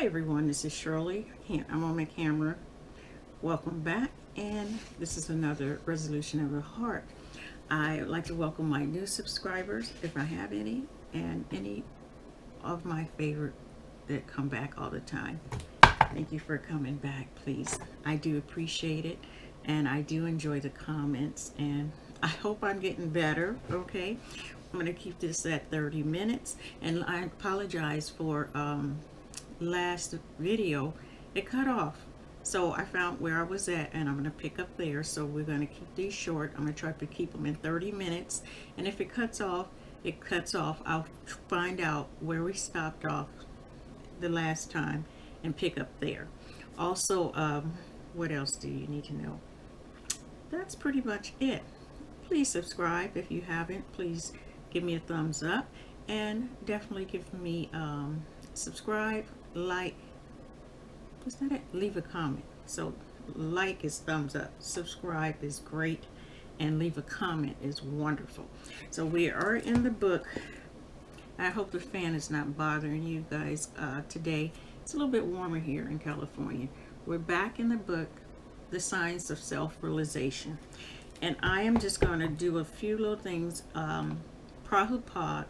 Hi everyone, this is Shirley. I'm on my camera. Welcome back, and this is another resolution of the heart. I would like to welcome my new subscribers, if I have any, and any of my favorite that come back all the time. Thank you for coming back, please. I do appreciate it, and I do enjoy the comments, and I hope I'm getting better, okay? I'm going to keep this at 30 minutes, and I apologize for last video it cut off, so I found where I was at and I'm going to pick up there. So we're going to keep these short. I'm going to try to keep them in 30 minutes, and if it cuts off, it cuts off. I'll find out where we stopped off the last time and pick up there. Also, what else do you need to know? That's pretty much it. Please subscribe if you haven't. Please give me a thumbs up, and definitely give me subscribe, like, was that it? Leave a comment. So like is thumbs up, subscribe is great, and leave a comment is wonderful. So we are in the book. I hope the fan is not bothering you guys today. It's a little bit warmer here in California. We're back in the book, The Science of Self-Realization, and I am just going to do a few little things. Prabhupada,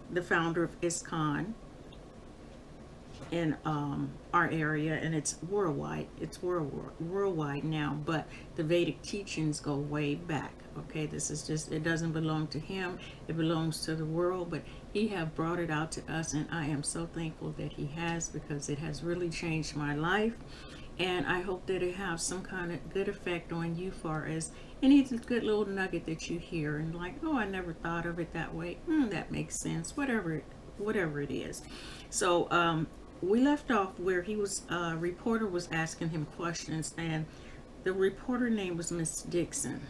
the founder of ISKCON in our area, and it's worldwide. It's worldwide now, but the Vedic teachings go way back. Okay, this is just, it doesn't belong to him, it belongs to the world, but he have brought it out to us, and I am so thankful that he has, because it has really changed my life. And I hope that it has some kind of good effect on you, far as any good little nugget that you hear and like, oh, I never thought of it that way. That makes sense. Whatever it is. So we left off where he was, a reporter was asking him questions, and the reporter name was Miss Dixon.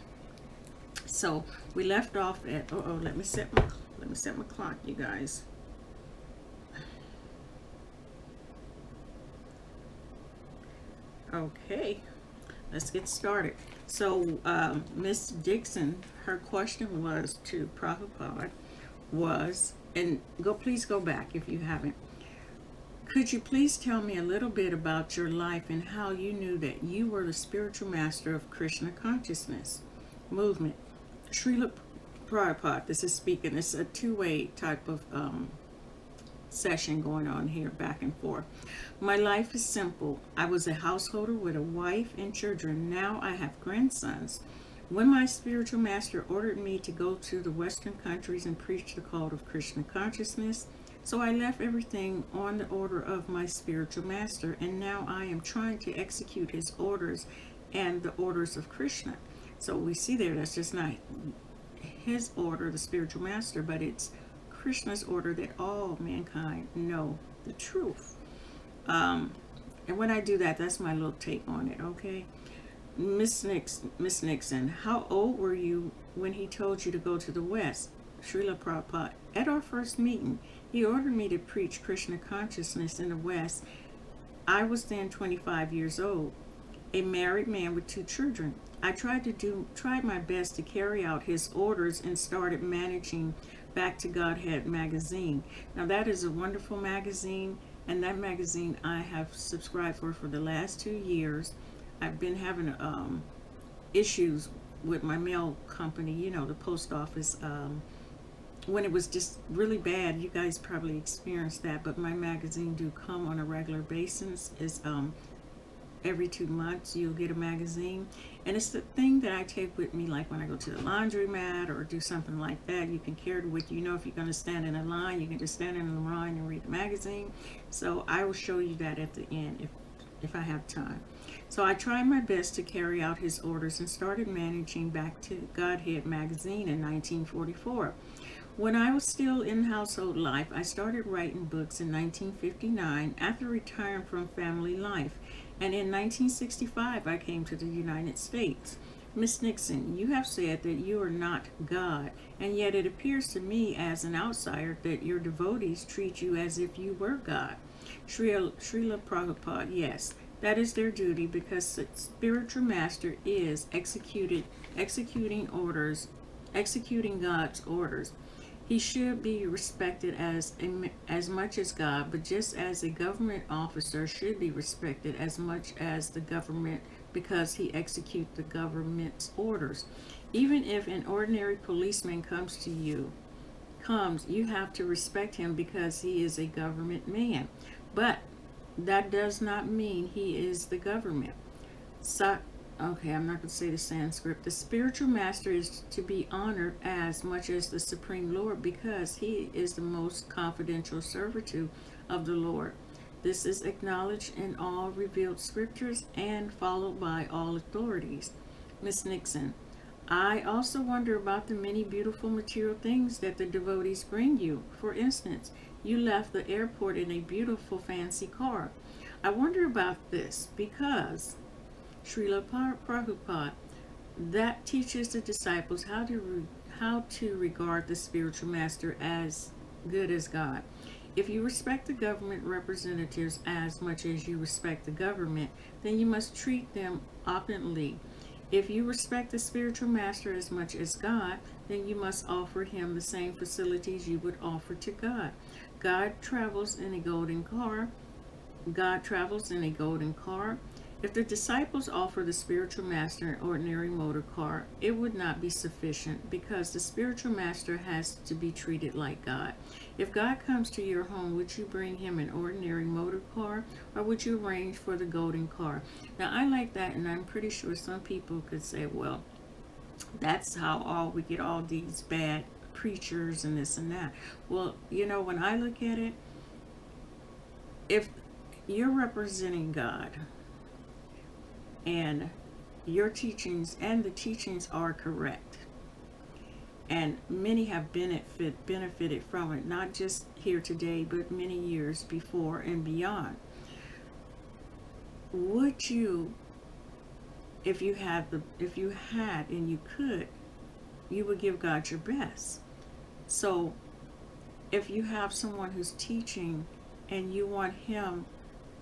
So we left off at, let me set my clock, you guys. Okay, let's get started. So Miss Dixon, her question was to Prabhupada was, and please go back if you haven't. Could you please tell me a little bit about your life and how you knew that you were the spiritual master of Krishna consciousness movement? Srila Prabhupada, this is speaking. It's a two-way type of session going on here, back and forth. My life is simple. I was a householder with a wife and children. Now I have grandsons. When my spiritual master ordered me to go to the Western countries and preach the call of Krishna consciousness, so I left everything on the order of my spiritual master, and now I am trying to execute his orders and the orders of Krishna. So we see there, that's just not his order, the spiritual master, but it's Krishna's order that all mankind know the truth. And when I do that, that's my little take on it, okay? Miss Nixon, how old were you when he told you to go to the West? Srila Prabhupada, at our first meeting, he ordered me to preach Krishna consciousness in the West. I was then 25 years old, a married man with 2 children. I tried my best to carry out his orders and started managing Back to Godhead magazine. Now that is a wonderful magazine, and that magazine I have subscribed for the last 2 years. I've been having issues with my mail company, you know, the post office, when it was just really bad. You guys probably experienced that, but my magazine do come on a regular basis. Is every 2 months you'll get a magazine, and it's the thing that I take with me, like when I go to the laundromat or do something like that. You can carry it with you. You know, if you're going to stand in a line, you can just stand in a line and read the magazine. So I will show you that at the end if I have time. So I tried my best to carry out his orders and started managing Back to Godhead magazine in 1944. When I was still in household life, I started writing books in 1959 after retiring from family life. And in 1965, I came to the United States. Miss Nixon, you have said that you are not God, and yet it appears to me as an outsider that your devotees treat you as if you were God. Srila Prabhupada, yes, that is their duty, because the spiritual master is executing God's orders. He should be respected as much as God, but just as a government officer should be respected as much as the government because he executes the government's orders. Even if an ordinary policeman you have to respect him because he is a government man. But that does not mean he is the government. So, okay, I'm not going to say the Sanskrit. The spiritual master is to be honored as much as the supreme Lord because he is the most confidential servitude of the Lord. This is acknowledged in all revealed scriptures and followed by all authorities. Miss Nixon, I also wonder about the many beautiful material things that the devotees bring you. For instance, you left the airport in a beautiful fancy car. I wonder about this because Srila Prabhupada that teaches the disciples how to regard the spiritual master as good as God. If you respect the government representatives as much as you respect the government, then you must treat them opulently. If you respect the spiritual master as much as God, then you must offer him the same facilities you would offer to God. God travels in a golden car. God travels in a golden car. If the disciples offer the spiritual master an ordinary motor car, it would not be sufficient because the spiritual master has to be treated like God. If God comes to your home, would you bring him an ordinary motor car or would you arrange for the golden car? Now, I like that, and I'm pretty sure some people could say, well, that's how we get all these bad preachers and this and that. Well, when I look at it, if you're representing God, and your teachings and the teachings are correct, and many have benefited from it, not just here today but many years before and beyond, would you, if you had and you could, you would give God your best. So if you have someone who's teaching and you want him,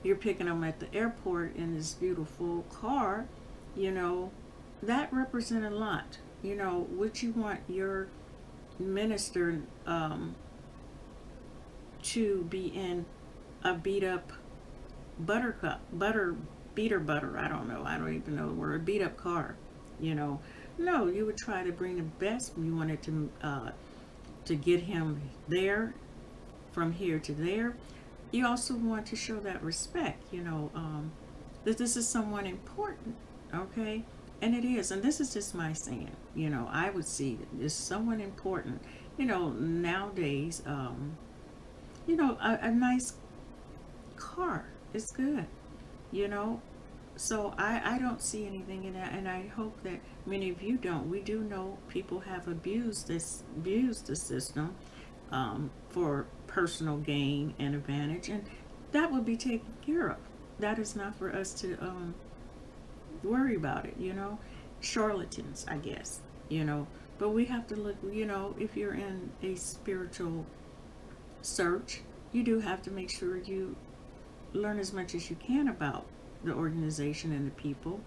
you're picking them at the airport in this beautiful car, that represents a lot. Would you want your minister to be in a beat up butter, I don't know, I don't even know the word, beat up car, No, you would try to bring the best. You wanted to get him there, from here to there. You also want to show that respect, that this is someone important, okay? And it is, and this is just my saying, I would see it as someone important, nowadays, a nice car is good, so I don't see anything in that, and I hope that many of you don't. We do know people have abused the system for personal gain and advantage, and that would be taken care of. That is not for us to worry about it, charlatans, I guess, but we have to look, if you're in a spiritual search, you do have to make sure you learn as much as you can about the organization and the people.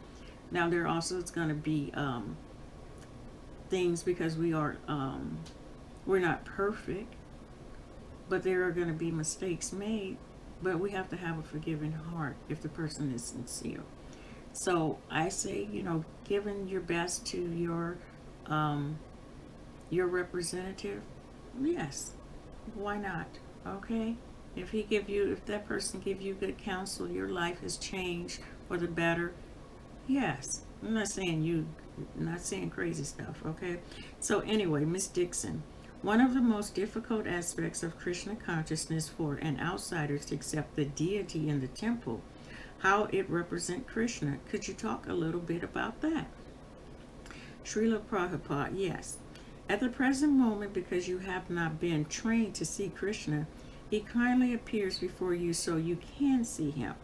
Now there also is going to be things, because we're not perfect, but there are going to be mistakes made, but we have to have a forgiving heart if the person is sincere. So I say, giving your best to your representative, yes, why not? Okay, if that person give you good counsel, your life has changed for the better. Yes, I'm not saying crazy stuff. Okay, so anyway, Miss Dixon. One of the most difficult aspects of Krishna consciousness for an outsider is to accept the deity in the temple, how it represents Krishna. Could you talk a little bit about that? Srila Prabhupada, yes. At the present moment, because you have not been trained to see Krishna, he kindly appears before you so you can see him.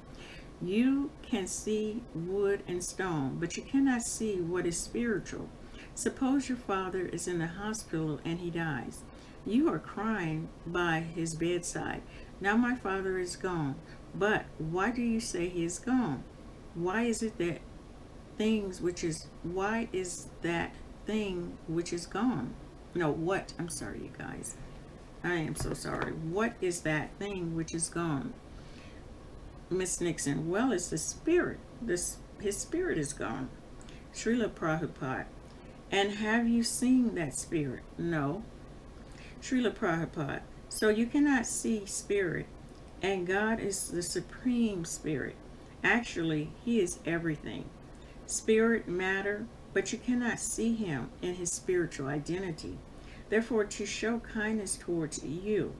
You can see wood and stone, but you cannot see what is spiritual. Suppose your father is in the hospital and he dies. You are crying by his bedside. Now my father is gone. But why do you say he is gone? Why is that thing which is gone? No, what? I'm sorry, you guys. I am so sorry. What is that thing which is gone? Miss Nixon, well, it's the spirit. His spirit is gone. Srila Prabhupada. And have you seen that spirit? No. Srila Prabhupada. So you cannot see spirit. And God is the supreme spirit. Actually, He is everything. Spirit, matter, but you cannot see Him in His spiritual identity. Therefore, to show kindness towards you,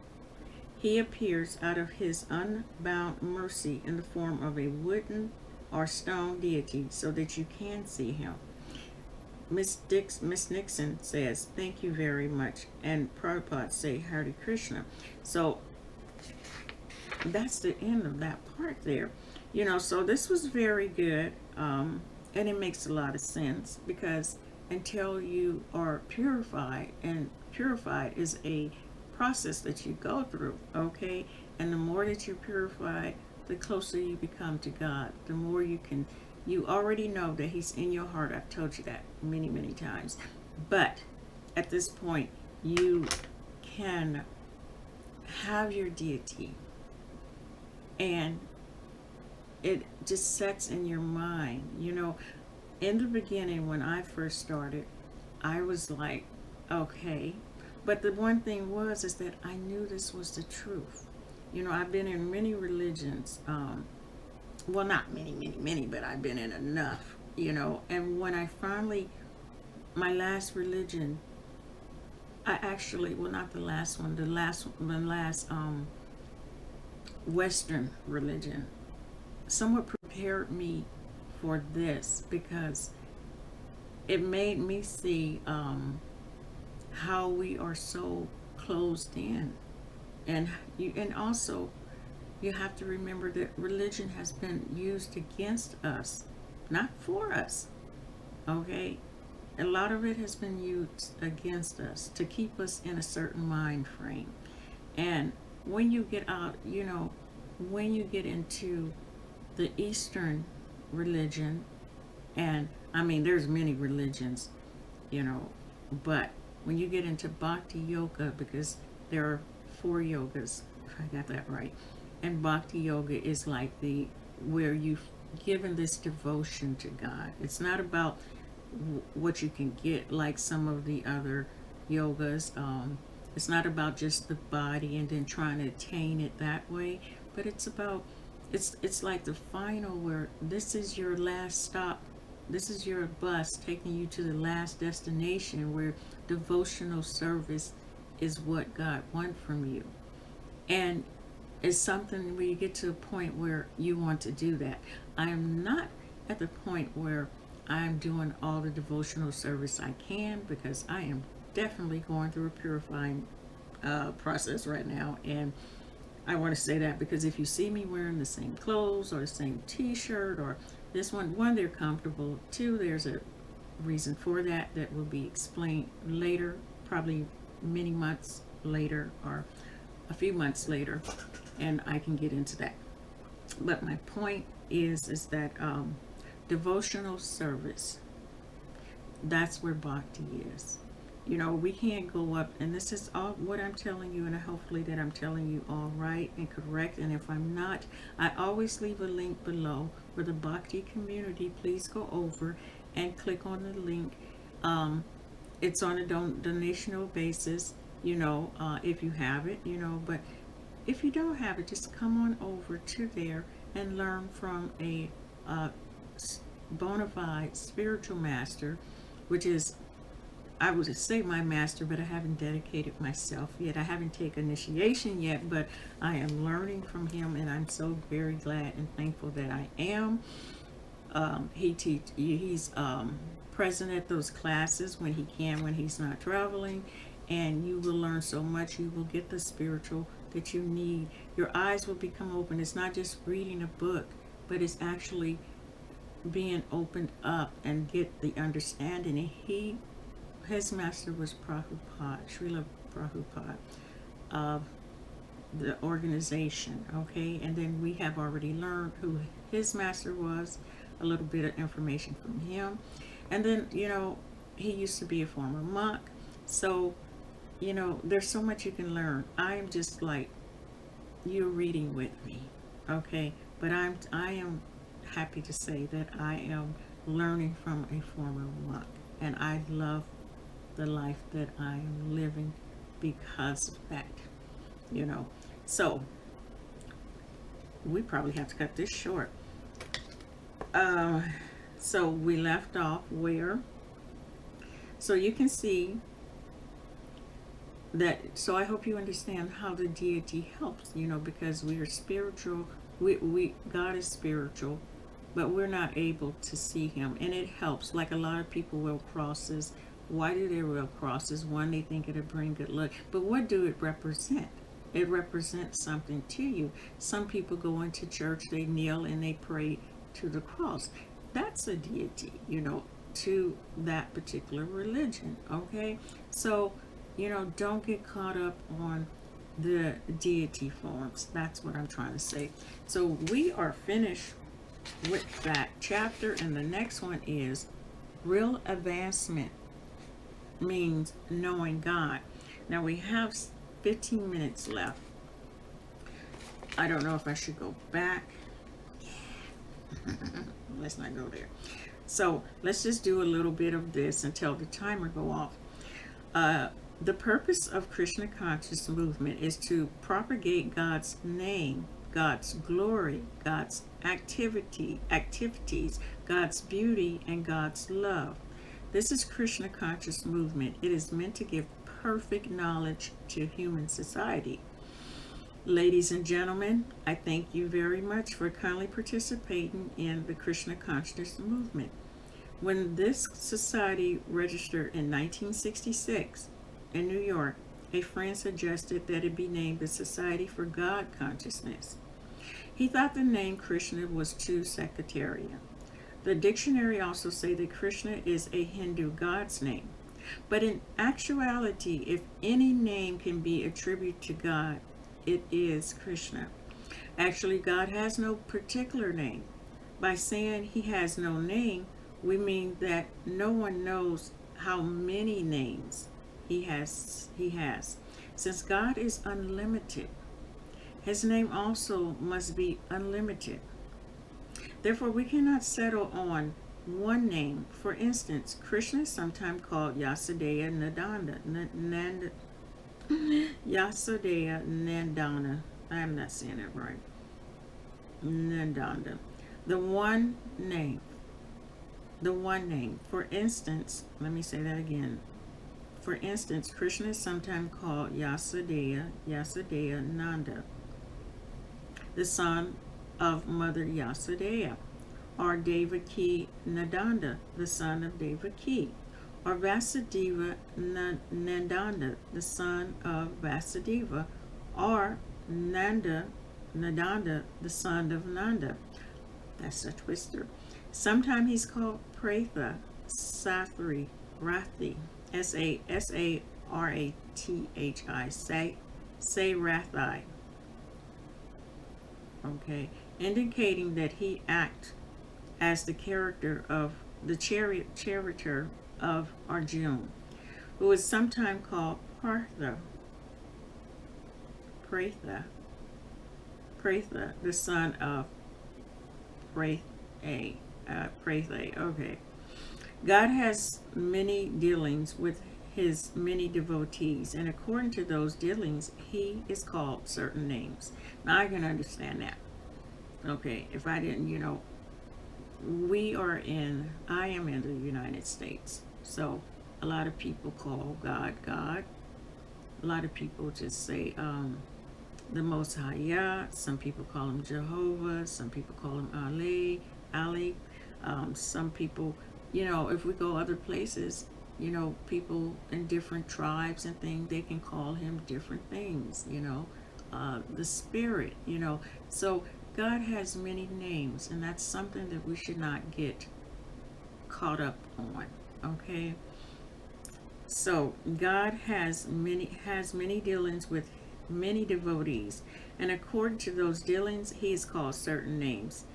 He appears out of His unbound mercy in the form of a wooden or stone deity so that you can see Him. Miss Nixon says, thank you very much. And Prabhupada say, Hare Krishna. So that's the end of that part there. So this was very good. And it makes a lot of sense because until you are purified, and purified is a process that you go through, okay? And the more that you're purified, the closer you become to God. The more you already know that He's in your heart. I've told you that many, many times. But at this point, you can have your deity, and it just sets in your mind. In the beginning, when I first started, I was like, okay. But the one thing is that I knew this was the truth. I've been in many religions. Well, not many, but I've been in enough, And when I finally, my last religion, I actually, well, not the last one, the last Western religion, somewhat prepared me for this because it made me see how we are so closed in, and also you have to remember that religion has been used against us, not for us. Okay, a lot of it has been used against us to keep us in a certain mind frame. And when you get out, when you get into the Eastern religion, and I mean, there's many religions, but when you get into Bhakti Yoga, because there are 4 yogas, if I got that right, and Bhakti Yoga is like where you've given this devotion to God. It's not about what you can get like some of the other yogas. It's not about just the body and then trying to attain it that way, but it's about, it's like the final, where this is your last stop. This is your bus taking you to the last destination, where devotional service is what God wants from you. And it's something where you get to a point where you want to do that. I am not at the point where I'm doing all the devotional service I can, because I am definitely going through a purifying process right now. And I want to say that because if you see me wearing the same clothes or the same t-shirt or this one, they're comfortable. 2, there's a reason for that will be explained later, probably many months later or a few months later, and I can get into that. But my point is that devotional service, that's where bhakti is. We can't go up, and this is all what I'm telling you, and hopefully that I'm telling you all right and correct. And if I'm not, I always leave a link below for the Bhakti community. Please go over and click on the link. It's on a donational basis, if you have it, but if you don't have it, just come on over to there and learn from a bona fide spiritual master, which is, I would say, my master, but I haven't dedicated myself yet. I haven't taken initiation yet, but I am learning from him, and I'm so very glad and thankful that I am. He's present at those classes when he can, when he's not traveling, and you will learn so much. You will get the spiritual that you need. Your eyes will become open. It's not just reading a book, but it's actually being opened up and get the understanding. And his master was Prabhupada, Srila Prabhupada, of the organization, okay? And then we have already learned who his master was, a little bit of information from him. And then, he used to be a former monk. So you know, there's so much you can learn. I am just like, you're reading with me, okay? But I am happy to say that I am learning from a former monk, and I love the life that I am living because of that, you know. So we probably have to cut this short. Uh, so we left off where, so you can see that, so I hope you understand how the deity helps, you know, because we are spiritual. We God is spiritual, but we're not able to see him, and it helps. Like a lot of people wear crosses. Why do they wear crosses? One, they think it'll bring good luck, but what do it represent? It represents something to you. Some people go into church, they kneel and they pray to the cross. That's a deity, you know, to that particular religion. Okay, so you know, don't get caught up on the deity forms. That's what I'm trying to say. So we are finished with that chapter, and the next one is real advancement means knowing God. Now we have 15 minutes left. I don't know if I should go back. Let's not go there. So let's just do a little bit of this until the timer go off. The purpose of Krishna conscious movement is to propagate God's name, God's glory, God's activities, God's beauty, and God's love. This is Krishna conscious movement. It is meant to give perfect knowledge to human society. Ladies and gentlemen, I thank you very much for kindly participating in the Krishna conscious movement. When this society registered in 1966 in New York, a friend suggested that it be named the Society for God Consciousness. He thought the name Krishna was too sectarian. The dictionary also says that Krishna is a Hindu god's name. But in actuality, if any name can be attributed to God, it is Krishna. Actually, God has no particular name. By saying he has no name, we mean that no one knows how many names he has. Since God is unlimited, his name also must be unlimited. Therefore, we cannot settle on one name. For instance, Krishna is sometimes called Yasodeya Yasodeya Nandana. I am not saying it right. Nandana. The one name. The one name. For instance, let me say that again. For instance, Krishna is sometimes called Yasodeya Nanda, the son of Mother Yasodeya, or Devaki Nandana, the son of Devaki, or Vasudeva Nandana, the son of Vasudeva, or Nanda, the son of Nanda. That's a twister. Sometimes he's called Pratha, Sathri, Rathi, Sarathi, say Rathi. Okay, indicating that he acts as the character of the charioteer of Arjuna, who is sometimes called Pratha, the son of Pratha. Okay. God has many dealings with his many devotees, and according to those dealings, he is called certain names. Now I can understand that. Okay, if I didn't, you know, I am in the United States, so a lot of people call God God. A lot of people just say the Most High Yah. Some people call him Jehovah. Some people call him Ali. Some people, you know, if we go other places, you know, people in different tribes and things, they can call him different things, you know, the spirit, you know. So God has many names, and that's something that we should not get caught up on, okay? So God has many dealings with many devotees, and according to those dealings, he is called certain names.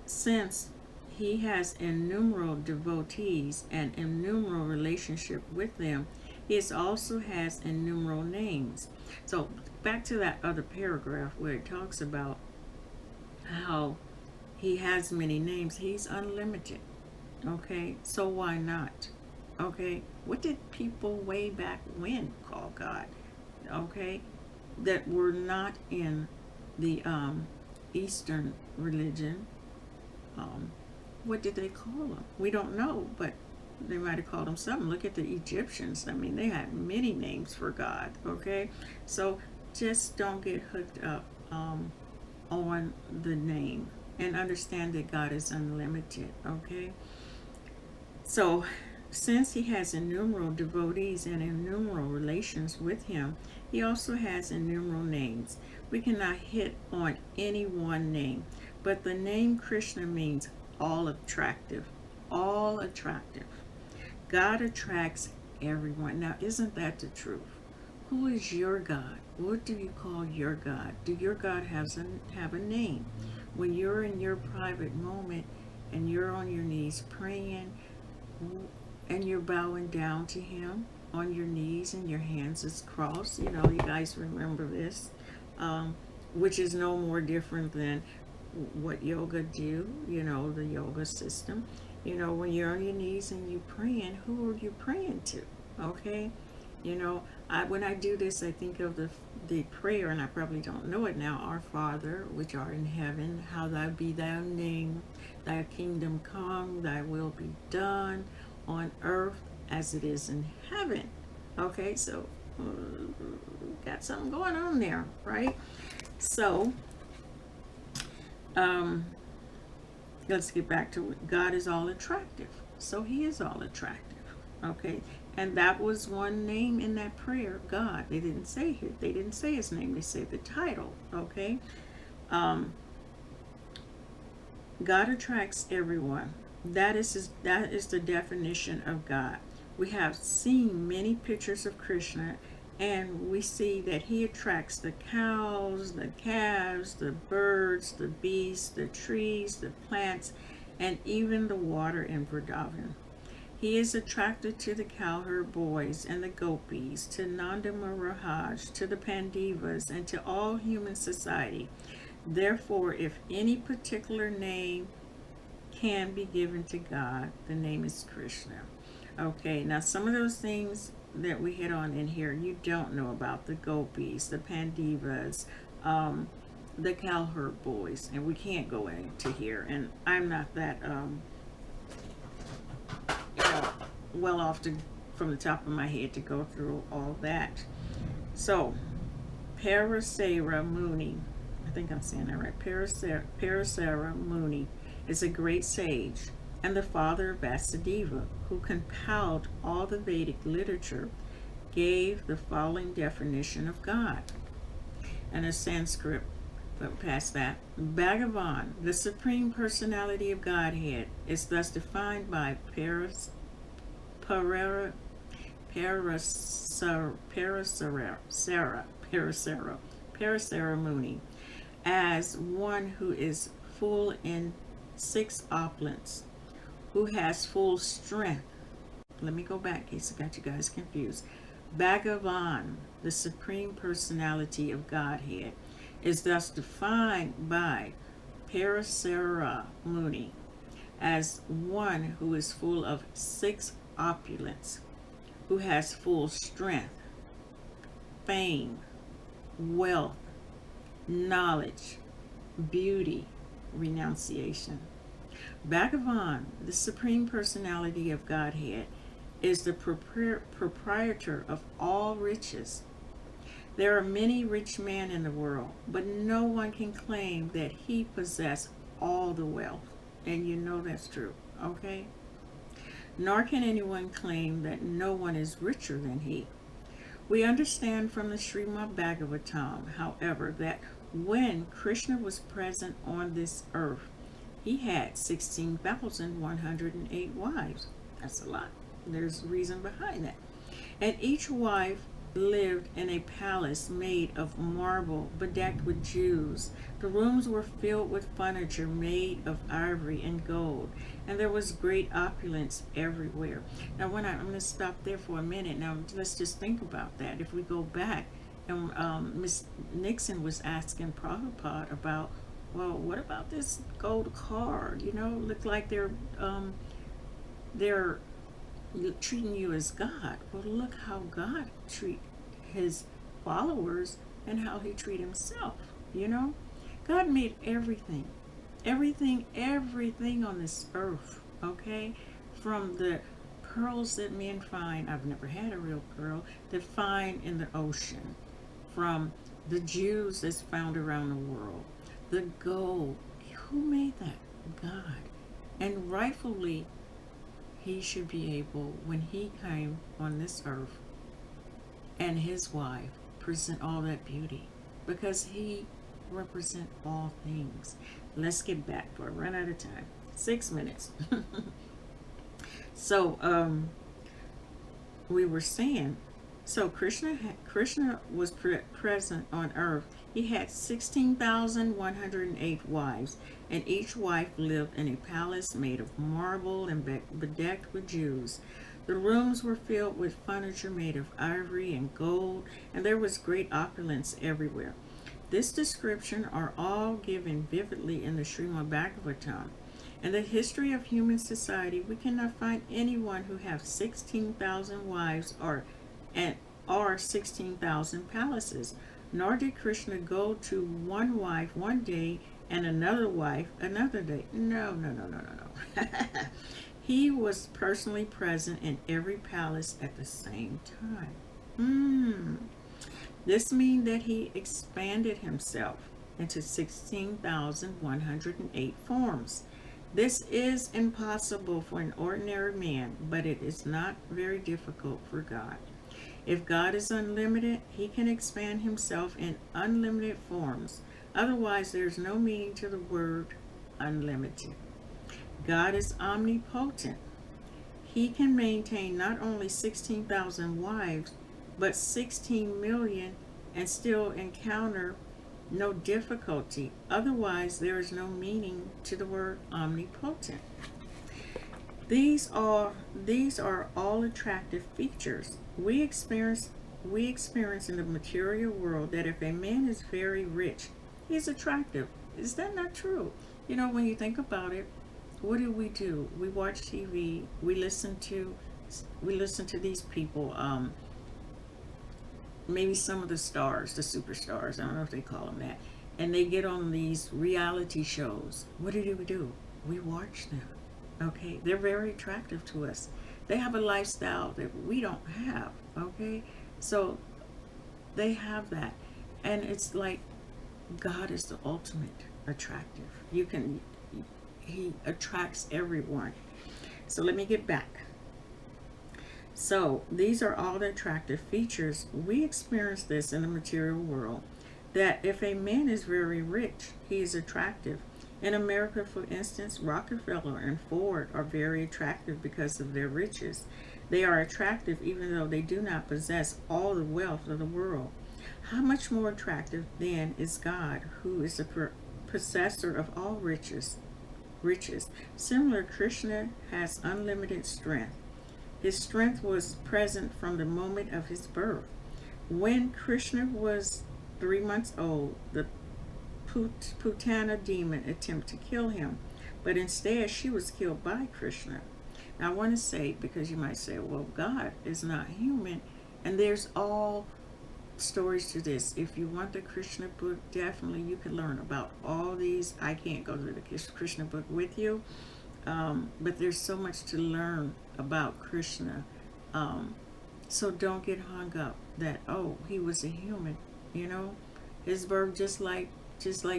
Since he has innumerable devotees and innumerable relationship with them, also has innumerable names. So back to that other paragraph where it talks about how he has many names. He's unlimited. Okay, so why not? Okay, what did people way back when call God? Okay, that were not in the Eastern religion. Um, what did they call him? We don't know, but they might have called him something. Look at the Egyptians. I mean, they had many names for God. Okay, so just don't get hooked up on the name and understand that God is unlimited. Okay, so since he has innumerable devotees and innumerable relations with him, he also has innumerable names. We cannot hit on any one name, but the name Krishna means all attractive. All attractive. God attracts everyone. Now, isn't that the truth? Who is your God? What do you call your God? Do your God have a name? When you're in your private moment and you're on your knees praying and you're bowing down to him on your knees and your hands is crossed, you know, you guys remember this, which is no more different than what yoga do, you know, the yoga system. You know, when you're on your knees and you're praying, who are you praying to? Okay, you know, when I do this, I think of the prayer, and I probably don't know it now. Our Father, which art in heaven, hallowed be thy name. Thy kingdom come, thy will be done on earth as it is in heaven. Okay, so got something going on there, right? So let's get back to it. God is all attractive, so he is all attractive. Okay, and that was one name in that prayer, God. They didn't say his name, they said the title. Okay, God attracts everyone. That is the definition of God. We have seen many pictures of Krishna, and we see that he attracts the cows, the calves, the birds, the beasts, the trees, the plants, and even the water in Vrindavan. He is attracted to the cowherd boys and the gopis, to Nanda Maharaj, to the Pandavas, and to all human society. Therefore, if any particular name can be given to God, the name is Krishna. Okay, now some of those things that we hit on in here, you don't know about the gopis, the Pandavas, the cowherd boys, and we can't go into here. And I'm not that well off from the top of my head to go through all that. So, Parasara Muni, I think I'm saying that right. Parasara Muni is a great sage and the father of Vasudeva, who compiled all the Vedic literature, gave the following definition of God. And a Sanskrit, but past that, Bhagavan, the Supreme Personality of Godhead, is thus defined by Parasara Muni as one who is full in 6 opulence, who has full strength. Let me go back in case I got you guys confused. Bhagavan, the Supreme Personality of Godhead, is thus defined by Parasara Muni as one who is full of 6 opulence, who has full strength, fame, wealth, knowledge, beauty, renunciation. Bhagavan, the Supreme Personality of Godhead, is the proprietor of all riches. There are many rich men in the world, but no one can claim that he possesses all the wealth. And you know that's true, okay? Nor can anyone claim that no one is richer than he. We understand from the Srimad Bhagavatam, however, that when Krishna was present on this earth, he had 16,108 wives. That's a lot. There's reason behind that. And each wife lived in a palace made of marble, bedecked with jewels. The rooms were filled with furniture made of ivory and gold, and there was great opulence everywhere. Now, I'm going to stop there for a minute. Now, let's just think about that. If we go back, and Miss Nixon was asking Prabhupada about, well, what about this gold car? You know, look like they're treating you as God. Well, look how God treat his followers and how he treat himself. You know, God made everything, everything on this earth. Okay, from the pearls that men find. I've never had a real pearl that find in the ocean. From the jewels that's found around the world, the gold. Who made that? God. And rightfully, he should be able, when he came on this earth and his wife, present all that beauty, because he represent all things. Let's get back, for I run out of time. 6 minutes. So we were saying, so Krishna was present on earth. He had 16,108 wives, and each wife lived in a palace made of marble and bedecked with jewels. The rooms were filled with furniture made of ivory and gold, and there was great opulence everywhere. This description are all given vividly in the Srimad Bhagavatam. In the history of human society, we cannot find anyone who has 16,000 wives or 16,000 palaces. Nor did Krishna go to one wife one day and another wife another day. No. He was personally present in every palace at the same time. This means that he expanded himself into 16,108 forms. This is impossible for an ordinary man, but it is not very difficult for God. If God is unlimited, he can expand himself in unlimited forms. Otherwise, there is no meaning to the word unlimited. God is omnipotent. He can maintain not only 16,000 wives, but 16 million and still encounter no difficulty. Otherwise, there is no meaning to the word omnipotent. These are all attractive features. We experience in the material world that if a man is very rich, he is attractive. Is that not true? You know, when you think about it, what do? We watch TV. We listen to these people. Maybe some of the stars, the superstars. I don't know if they call them that. And they get on these reality shows. What do? We watch them. Okay, they're very attractive to us. They have a lifestyle that we don't have. Okay, so they have that, and it's like God is the ultimate attractive. He attracts everyone. So let me get back. So these are all the attractive features. We experience this in the material world, that if a man is very rich, he is attractive. In America, for instance, Rockefeller and Ford are very attractive because of their riches. They are attractive even though they do not possess all the wealth of the world. How much more attractive then is God, who is the possessor of all riches? Similar, Krishna has unlimited strength. His strength was present from the moment of his birth. When Krishna was 3 months old, the Putana demon attempted to kill him, but instead she was killed by Krishna. Now I want to say, because you might say, well, God is not human, and there's all stories to this. If you want the Krishna book, definitely you can learn about all these. I can't go through the Krishna book with you, but there's so much to learn about Krishna. So don't get hung up that, oh, he was a human, you know, his birth just like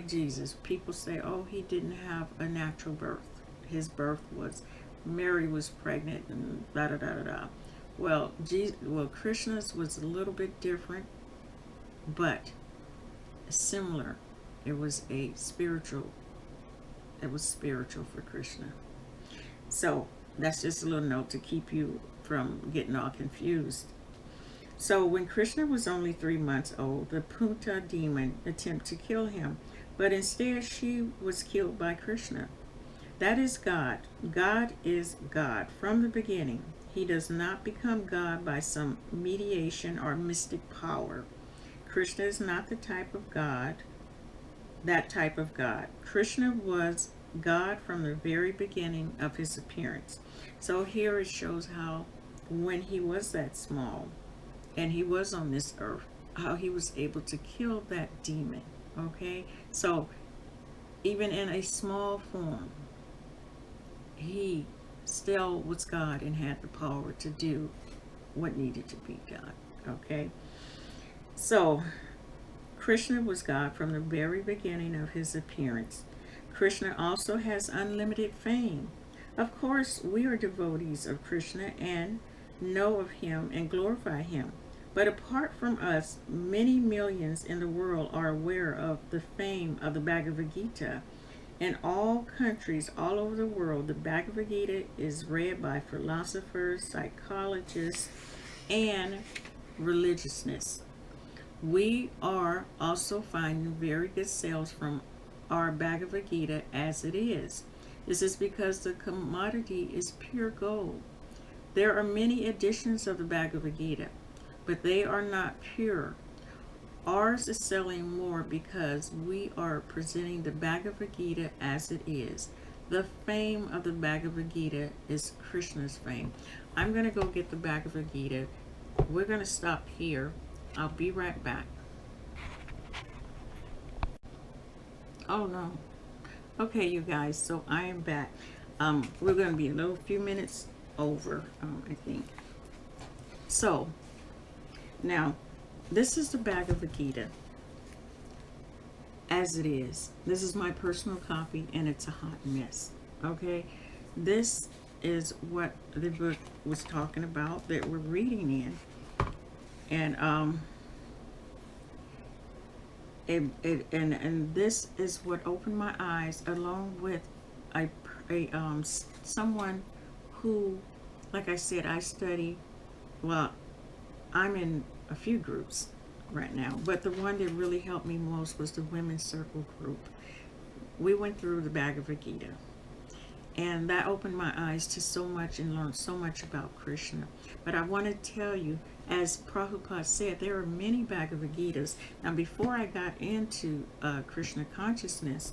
Jesus. People say, oh, he didn't have a natural birth. His birth was, Mary was pregnant and da da da da da. Well, Krishna's was a little bit different, but similar. It was spiritual for Krishna. So that's just a little note to keep you from getting all confused. So when Krishna was only 3 months old, the Punta demon attempted to kill him, but instead she was killed by Krishna. That is God. God is God from the beginning. He does not become God by some mediation or mystic power. Krishna is not the type of God, that type of God. Krishna was God from the very beginning of his appearance. So here it shows how when he was that small and he was on this earth, how he was able to kill that demon. Okay? So even in a small form, he still was God and had the power to do what needed to be done. Okay? So Krishna was God from the very beginning of his appearance. Krishna also has unlimited fame. Of course, we are devotees of Krishna and know of him and glorify him. But apart from us, many millions in the world are aware of the fame of the Bhagavad Gita. In all countries all over the world, the Bhagavad Gita is read by philosophers, psychologists, and religiousness. We are also finding very good sales from our Bhagavad Gita as it is. This is because the commodity is pure gold. There are many editions of the Bhagavad Gita, but they are not pure. Ours is selling more because we are presenting the Bhagavad Gita as it is. The fame of the Bhagavad Gita is Krishna's fame. I'm going to go get the Bhagavad Gita. We're going to stop here. I'll be right back. Oh no. Okay, you guys, so I am back. We're going to be a little few minutes over, I think. So, now, this is the Bhagavad Gita as it is. This is my personal copy, and it's a hot mess. Okay? This is what the book was talking about that we're reading in. And and this is what opened my eyes, along with someone who, like I said, I study. Well, I'm in a few groups right now, but the one that really helped me most was the Women's Circle group. We went through the Bhagavad Gita, and that opened my eyes to so much and learned so much about Krishna. But I want to tell you, as Prabhupada said, there are many Bhagavad Gitas. Now, before I got into Krishna consciousness,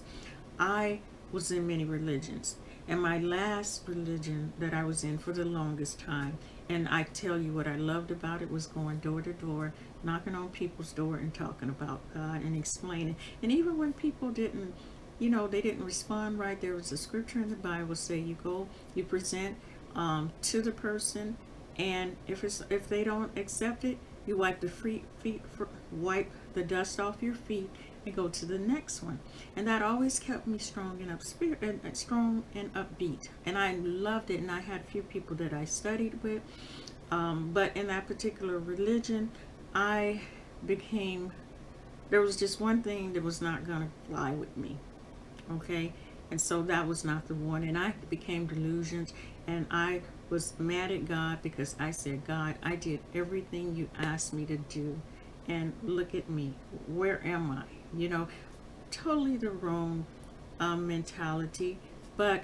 I was in many religions. And my last religion that I was in for the longest time, and I tell you what I loved about it, was going door to door, knocking on people's door and talking about God and explaining. And even when people didn't, they didn't respond right, there was a scripture in the Bible say you go, you present to the person, and if they don't accept it, you wipe wipe the dust off your feet and go to the next one. And that always kept me strong and upbeat. And I loved it. And I had a few people that I studied with. But in that particular religion, there was just one thing that was not going to fly with me. Okay? And so that was not the one. And I became delusioned. And I was mad at God because I said, God, I did everything you asked me to do. And look at me. Where am I? Totally the wrong mentality. But,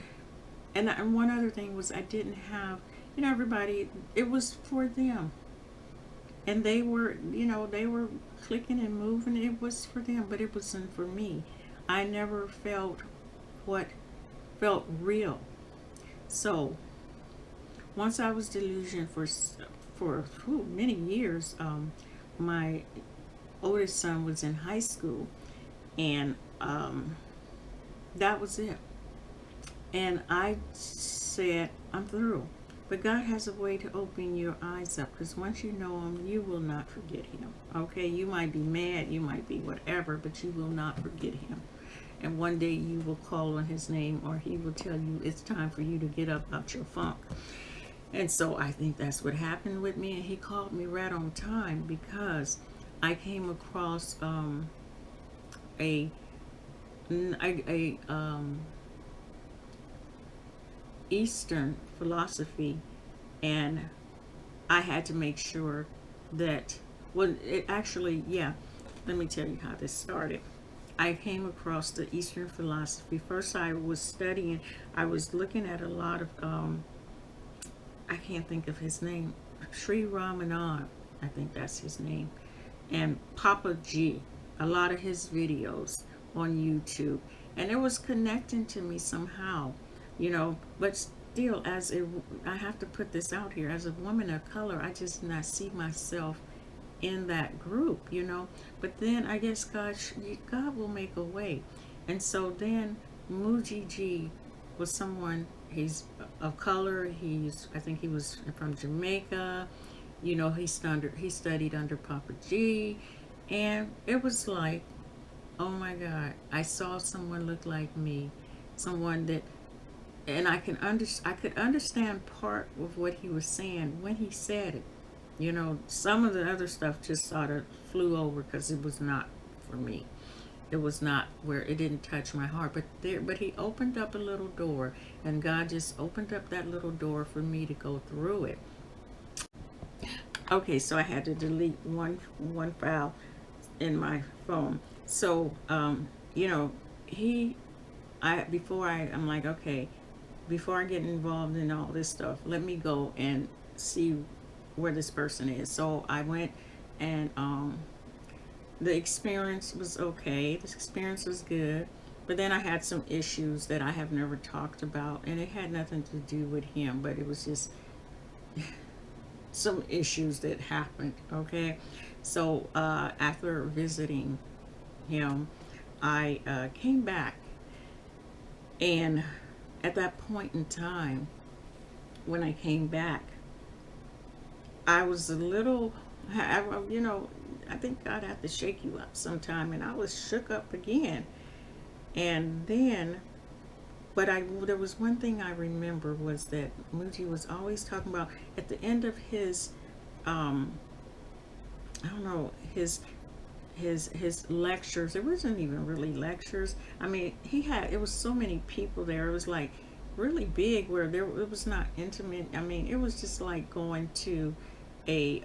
and one other thing was I didn't have, everybody, it was for them. And they were clicking and moving. It was for them, but it wasn't for me. I never felt what felt real. So, once I was delusioned for many years, my oldest son was in high school, and that was it. And I said, I'm through. But God has a way to open your eyes up, because once you know him, you will not forget him. Okay, you might be mad, you might be whatever, but you will not forget him. And one day you will call on his name, or he will tell you it's time for you to get up out your funk. And so I think that's what happened with me, and he called me right on time, because I came across a Eastern philosophy, and I had to make sure that, well, it actually, yeah, let me tell you how this started. I came across the Eastern philosophy. First, I was studying, I was looking at a lot of, I can't think of his name, Sri Ramanand, I think that's his name, and Papa G, a lot of his videos on YouTube. And it was connecting to me somehow, but still, I have to put this out here, as a woman of color, I just not see myself in that group. But then I guess God will make a way. And so then Muji G was someone, he's of color. I think he was from Jamaica. He studied under Papa G. And it was like, oh my God, I saw someone look like me, someone that, and I could understand part of what he was saying when he said it. Some of the other stuff just sort of flew over because it was not for me. It was not where it didn't touch my heart. But he opened up a little door, and God just opened up that little door for me to go through it. Okay, so I had to delete one file in my phone. So you know, he I before I'm like, okay, before I get involved in all this stuff, let me go and see where this person is. So I went, and the experience was okay. The experience was good. But then I had some issues that I have never talked about, and it had nothing to do with him, but it was just some issues that happened. Okay, so after visiting him, I came back, and at that point in time, when I came back, I was a little, I think God had to shake you up sometime, and I was shook up again. And then, but there was one thing I remember, was that Muji was always talking about at the end of his, I don't know, his lectures. It wasn't even really lectures. I mean, it was so many people there. It was like really big, where it was not intimate. I mean, it was just like going to a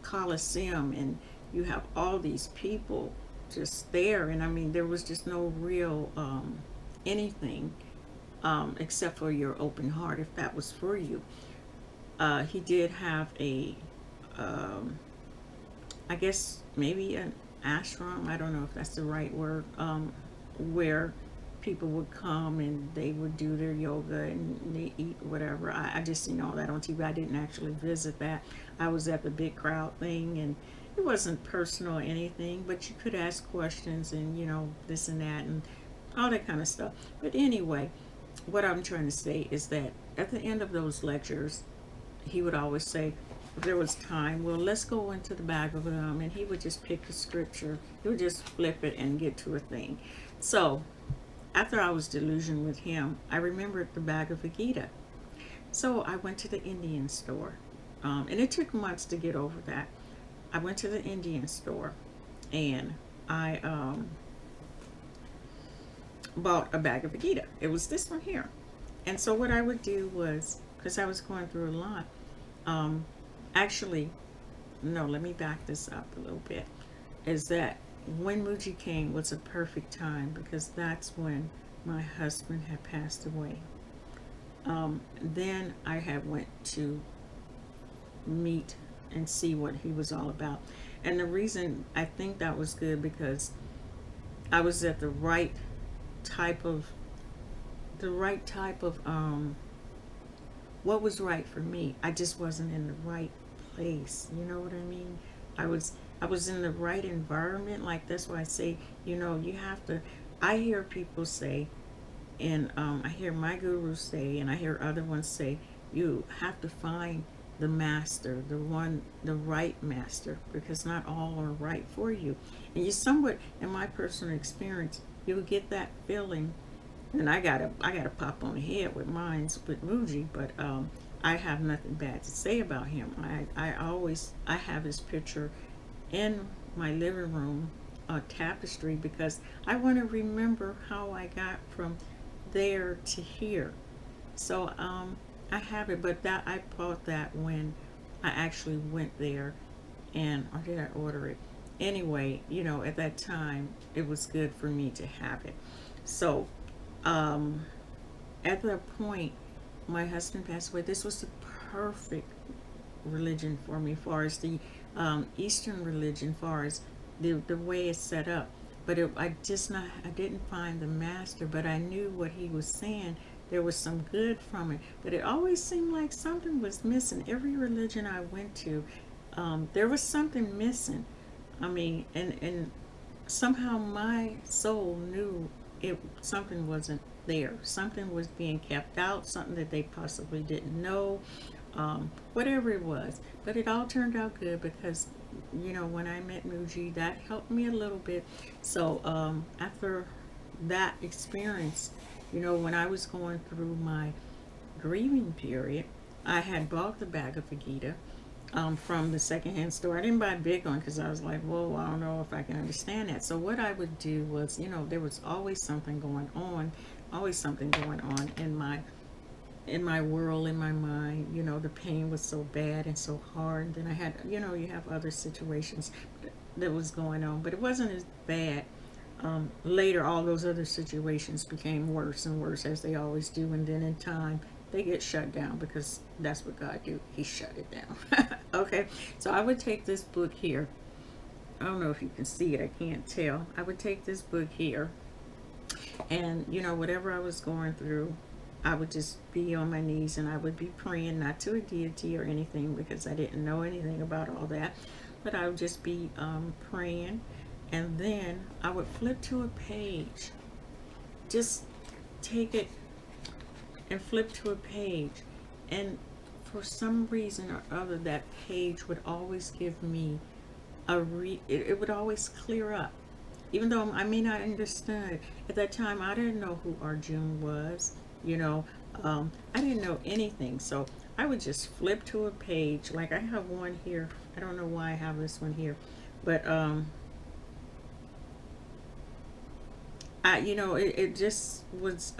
coliseum, and you have all these people just there, and I mean, there was just no real anything, except for your open heart, if that was for you. He did have um, I guess maybe an ashram. I don't know if that's the right word, where people would come and they would do their yoga and they eat whatever. I just seen all that on TV. I didn't actually visit that. I was at the big crowd thing, and it wasn't personal or anything, but you could ask questions, and this and that and all that kind of stuff. But anyway, what I'm trying to say is that at the end of those lectures, he would always say, if there was time, well, let's go into the Bhagavatam, and he would just pick a scripture. He would just flip it and get to a thing. So after I was delusional with him, I remembered the Bhagavad Gita. So I went to the Indian store, and it took months to get over that. I went to the Indian store, and I bought a Bhagavad Gita. It was this one here. And so what I would do was, because I was going through a lot, actually, no, let me back this up a little bit, is that when Muji came was a perfect time, because that's when my husband had passed away. Then I had went to meet and see what he was all about. And the reason I think that was good, because I was at the right type of what was right for me. I just wasn't in the right place. You know what I mean? I was in the right environment. Like, that's why I say, you have to, I hear people say, and I hear my gurus say, and I hear other ones say, you have to find the master, the right master, because not all are right for you. And you somewhat, in my personal experience, you'll get that feeling. And I gotta pop on the head with mines with Muji, but I have nothing bad to say about him. I have his picture in my living room, tapestry, because I want to remember how I got from there to here. So I have it, but that I bought that when I actually went there, and or did I order it? Anyway, you know, at that time it was good for me to have it. So um, at that point, my husband passed away. This was the perfect religion for me, far as the Eastern religion, far as the way it's set up. But I didn't find the master, but I knew what he was saying. There was some good from it, but it always seemed like something was missing. Every religion I went to, there was something missing. I mean, and somehow my soul knew it something wasn't there. Something was being kept out, something that they possibly didn't know, whatever it was. But it all turned out good because, you know, when I met Muji, that helped me a little bit. So after that experience, you know, when I was going through my grieving period, I had bought the bag of Vegeta from the secondhand store. I didn't buy a big one because I was like, whoa, I don't know if I can understand that. So what I would do was, you know, there was always something going on, always something going on in my world, in my mind. You know, the pain was so bad and so hard. And then I had, you know, you have other situations that was going on, but it wasn't as bad. Later, all those other situations became worse and worse, as they always do, and then in time they get shut down because that's what God do. He shut it down. Okay, so I would take this book here. I don't know if you can see it. I can't tell. I would take this book here, and you know, whatever I was going through, I would just be on my knees and I would be praying, not to a deity or anything because I didn't know anything about all that, but I would just be praying, and then I would flip to a page. Just take it and flip to a page, and for some reason or other, that page would always give me it would always clear up. Even though I may not understand at that time, I didn't know who Arjun was. You know, I didn't know anything, so I would just flip to a page. Like I have one here. I don't know why I have this one here, but you know, it just was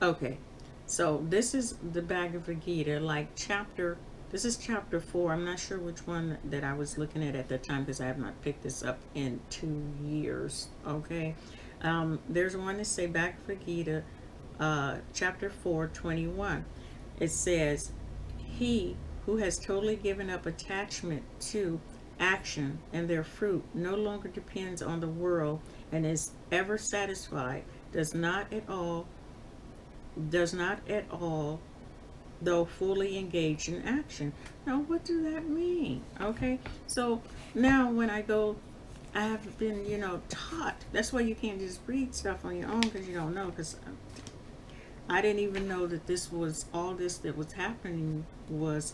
okay. So this is the Bhagavad Gita, like chapter. This is chapter 4. I'm not sure which one that I was looking at the time because I have not picked this up in 2 years. Okay. There's one that say Bhagavad Gita, chapter 4:21. It says, "He who has totally given up attachment to action and their fruit no longer depends on the world and is ever satisfied, does not at all, though fully engaged in action." Now, what do that mean? Okay, so now when I go, I have been, you know, taught. That's why you can't just read stuff on your own because you don't know. Because I didn't even know that this was all this that was happening was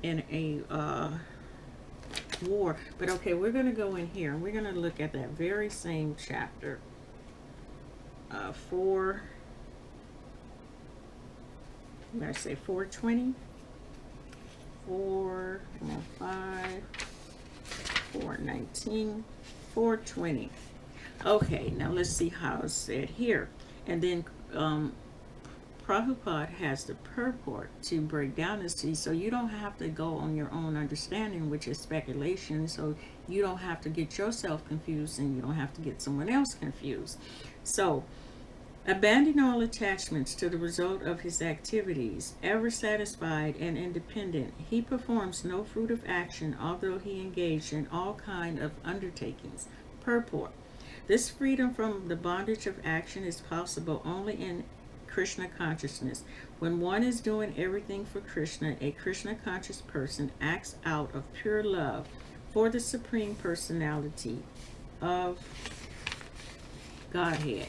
in a war. But okay, we're going to go in here and we're going to look at that very same chapter. 4. I'm going to say 420, 405, 419, 420. Okay, now let's see how it's said here. And then Prabhupada has the purport to break down this to you, so you don't have to go on your own understanding, which is speculation, so you don't have to get yourself confused and you don't have to get someone else confused. So, abandon all attachments to the result of his activities, ever satisfied and independent, he performs no fruit of action, although he engaged in all kind of undertakings. Purport. This freedom from the bondage of action is possible only in Krishna consciousness. When one is doing everything for Krishna, a Krishna conscious person acts out of pure love for the Supreme Personality of Godhead,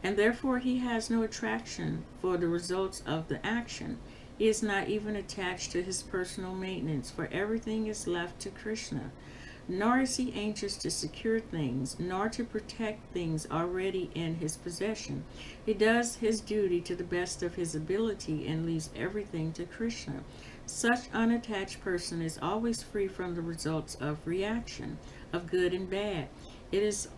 and therefore he has no attraction for the results of the action. He is not even attached to his personal maintenance, for everything is left to Krishna. Nor is he anxious to secure things, nor to protect things already in his possession. He does his duty to the best of his ability and leaves everything to Krishna. Such unattached person is always free from the results of reaction, of good and bad. It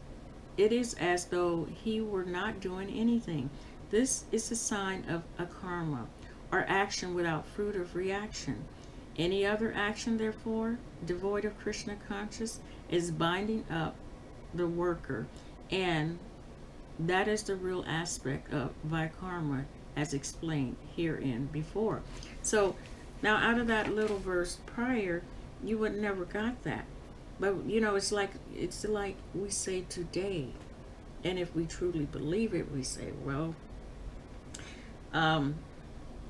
it is as though he were not doing anything. This is a sign of a karma, or action without fruit of reaction. Any other action, therefore, devoid of Krishna conscious, is binding up the worker, and that is the real aspect of Vikarma, as explained herein before. So now, out of that little verse prior, you would never got that. But it's like we say today, and if we truly believe it, we say, well, um,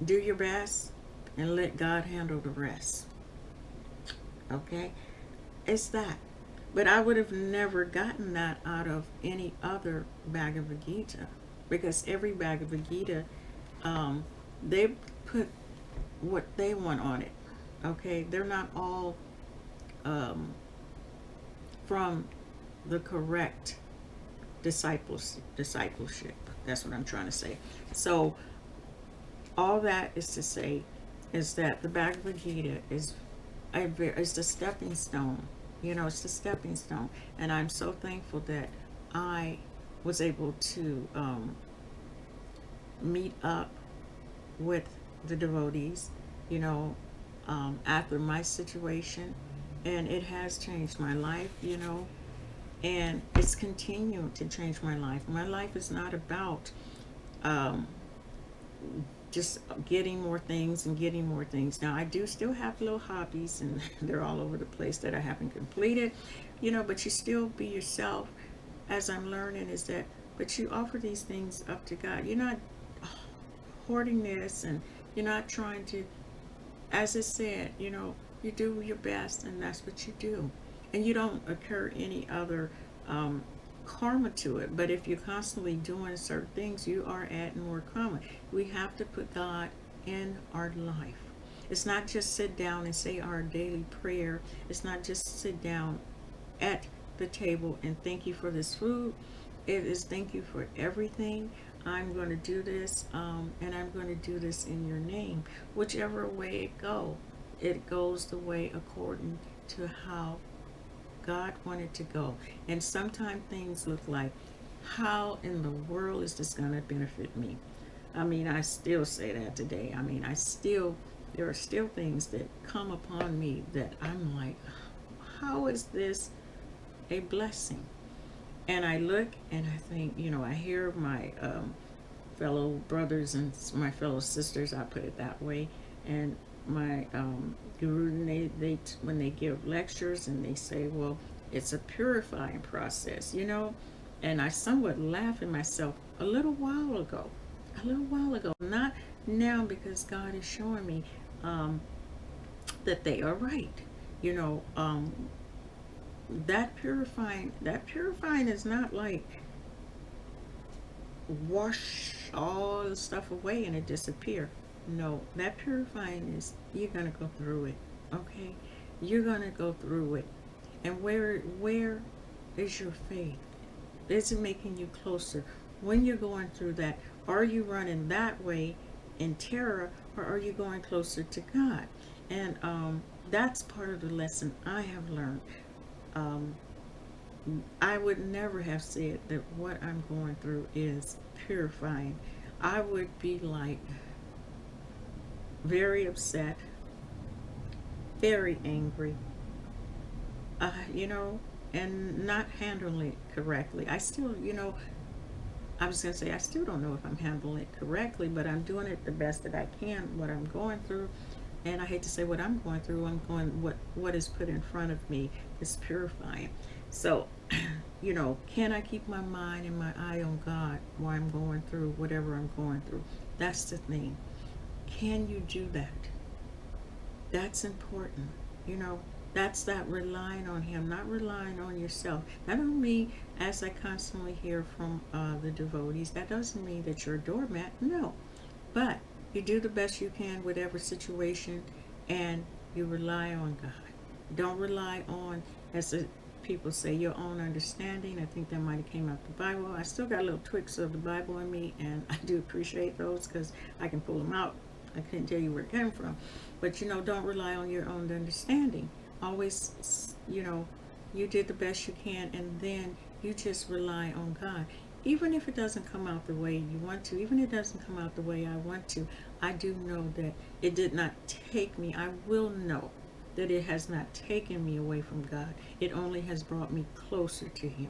do your best and let God handle the rest. Okay, it's that. But I would have never gotten that out of any other Bhagavad Gita, because every Bhagavad Gita, they put what they want on it. Okay, they're not all from the correct discipleship. That's what I'm trying to say. So all that is to say is that the Bhagavad Gita is the stepping stone. It's the stepping stone, and I'm so thankful that I was able to meet up with the devotees, after my situation, and it has changed my life, and it's continuing to change my life. My life is not about um, just getting more things and getting more things. Now, I do still have little hobbies, and they're all over the place that I haven't completed, but you still be yourself. As I'm learning is that, but you offer these things up to God. You're not hoarding this, and you're not trying to, as it said, you do your best, and that's what you do. And you don't occur any other karma to it. But if you're constantly doing certain things, you are adding more karma. We have to put God in our life. It's not just sit down and say our daily prayer. It's not just sit down at the table and thank you for this food. It is thank you for everything. I'm going to do this, and I'm going to do this in your name. Whichever way it goes the way according to how God wanted to go. And sometimes things look like, how in the world is this going to benefit me? I mean, I still say that today. I mean, there are still things that come upon me that I'm like, how is this a blessing? And I look and I think, I hear my fellow brothers and my fellow sisters, I put it that way, and my guru, and they when they give lectures and they say, well, it's a purifying process, and I somewhat laugh at myself a little while ago, not now, because God is showing me that they are right. That purifying is not like wash all the stuff away and it disappear. No, that purifying is, you're gonna go through it. Okay, you're gonna go through it. And where is your faith? Is it making you closer when you're going through that? Are you running that way in terror, or are you going closer to God? And that's part of the lesson I have learned. I would never have said that what I'm going through is purifying. I would be like very upset, very angry, and not handling it correctly. I still, I was going to say, I still don't know if I'm handling it correctly, but I'm doing it the best that I can, what I'm going through. And I hate to say what I'm going through. What is put in front of me is purifying. So, can I keep my mind and my eye on God while I'm going through whatever I'm going through? That's the thing. Can you do that? That's important. That's that relying on Him, not relying on yourself. That don't mean, as I constantly hear from the devotees, that doesn't mean that you're a doormat. No. But you do the best you can, whatever situation, and you rely on God. Don't rely on, as the people say, your own understanding. I think that might have came out the Bible. I still got little tweaks of the Bible in me, and I do appreciate those because I can pull them out. I couldn't tell you where it came from. But, don't rely on your own understanding. Always, you did the best you can, and then You just rely on God. Even if it doesn't come out the way you want to, even if it doesn't come out the way I want to, I do know that it did not take me. I will know that it has not taken me away from God. It only has brought me closer to Him.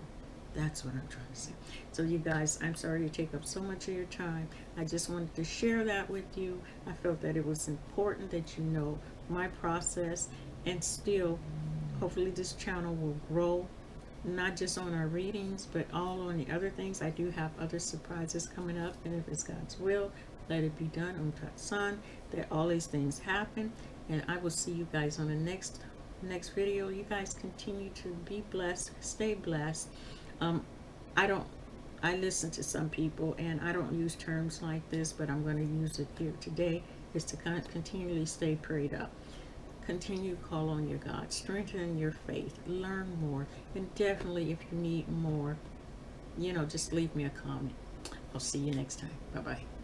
That's what I'm trying to say. So you guys, I'm sorry to take up so much of your time. I just wanted to share that with you. I felt that it was important that you know my process, and still, hopefully this channel will grow, not just on our readings, but all on the other things. I do have other surprises coming up, and if it's God's will, let it be done. God's Son, that all these things happen. And I will see you guys on the next video. You guys continue to be blessed, stay blessed. I listen to some people, and I don't use terms like this, but I'm going to use it here today, is to continually stay prayed up. Continue to call on your God. Strengthen your faith. Learn more. And definitely, if you need more, just leave me a comment. I'll see you next time. Bye-bye.